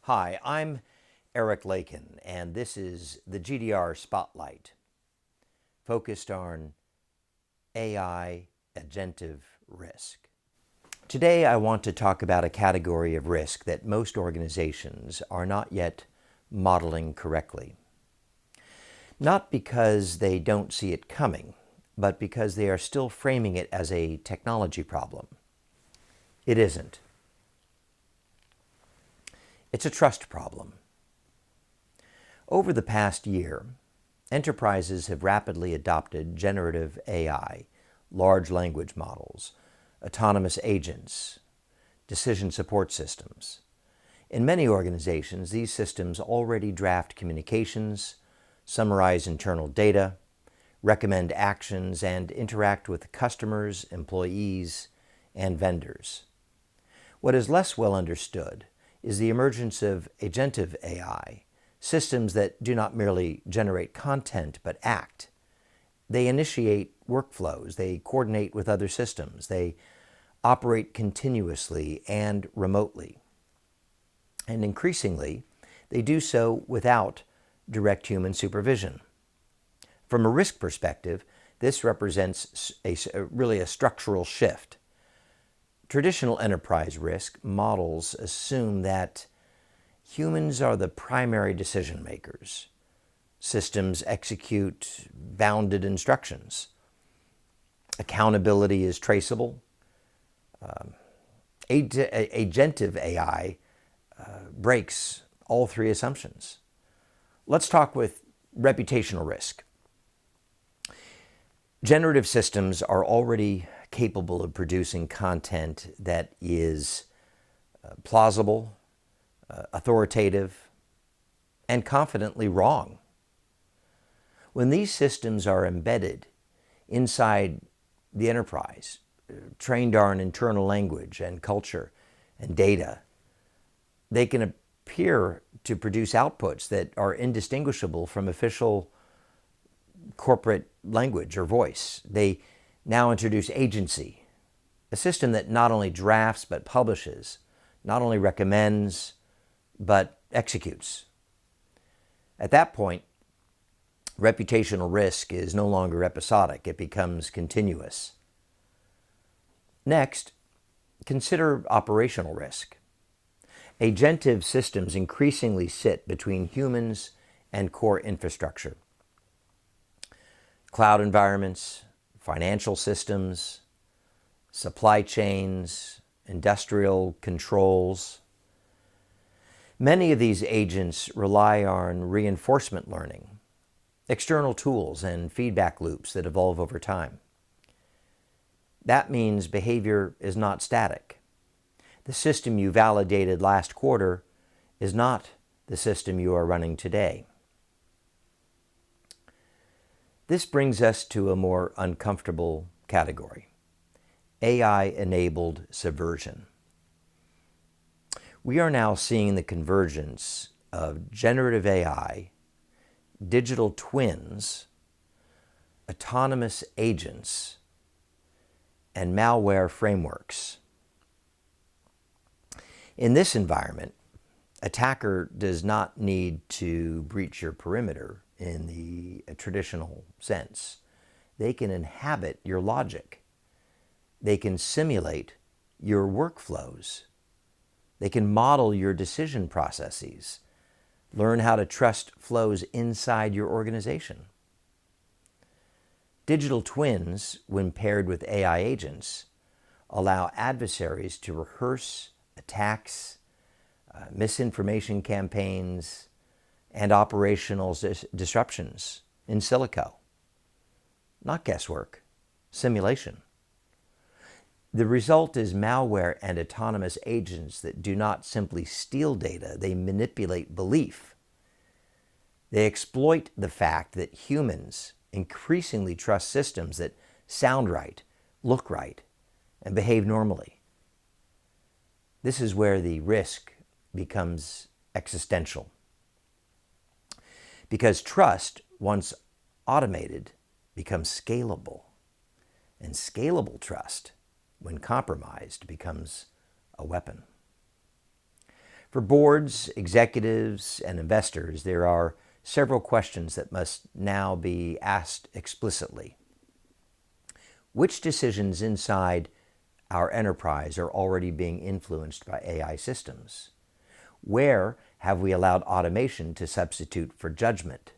Hi, I'm Eric Lakin, and this is the GDR Spotlight, focused on AI agentive risk. Today, I want to talk about a category of risk that most organizations are not yet modeling correctly. Not because they don't see it coming, but because they are still framing it as a technology problem. It isn't. It's a trust problem. Over the past year, enterprises have rapidly adopted generative AI, large language models, autonomous agents, decision support systems. In many organizations, these systems already draft communications, summarize internal data, recommend actions, and interact with customers, employees, and vendors. What is less well understood is the emergence of agentive AI, systems that do not merely generate content but act. They initiate workflows, they coordinate with other systems, they operate continuously and remotely. And increasingly, they do so without direct human supervision. From a risk perspective, this represents really a structural shift. Traditional enterprise risk models assume that humans are the primary decision makers. Systems execute bounded instructions. Accountability is traceable. Agentive AI breaks all three assumptions. Let's talk with reputational risk. Generative systems are already capable of producing content that is plausible, authoritative, and confidently wrong. When these systems are embedded inside the enterprise, trained on internal language and culture and data, they can appear to produce outputs that are indistinguishable from official corporate language or voice. They now introduce agency, a system that not only drafts but publishes, not only recommends but executes. At that point, reputational risk is no longer episodic, it becomes continuous. Next, consider operational risk. Agentive systems increasingly sit between humans and core infrastructure. Cloud environments, financial systems, supply chains, industrial controls. Many of these agents rely on reinforcement learning, external tools, and feedback loops that evolve over time. That means behavior is not static. The system you validated last quarter is not the system you are running today. This brings us to a more uncomfortable category: AI-enabled subversion. We are now seeing the convergence of generative AI, digital twins, autonomous agents, and malware frameworks. In this environment, attacker does not need to breach your perimeter in the traditional sense. They can inhabit your logic. They can simulate your workflows. They can model your decision processes, learn how to trust flows inside your organization. Digital twins, when paired with AI agents, allow adversaries to rehearse attacks, misinformation campaigns, and operational disruptions in silico. Not guesswork, simulation. The result is malware and autonomous agents that do not simply steal data, they manipulate belief. They exploit the fact that humans increasingly trust systems that sound right, look right, and behave normally. This is where the risk becomes existential. Because trust, once automated, becomes scalable. And scalable trust, when compromised, becomes a weapon. For boards, executives, and investors, there are several questions that must now be asked explicitly. Which decisions inside our enterprise are already being influenced by AI systems? Where have we allowed automation to substitute for judgment?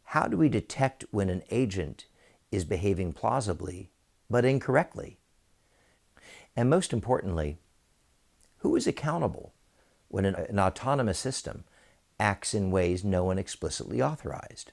How do we detect when an agent is behaving plausibly but incorrectly? And most importantly, who is accountable when an autonomous system acts in ways no one explicitly authorized?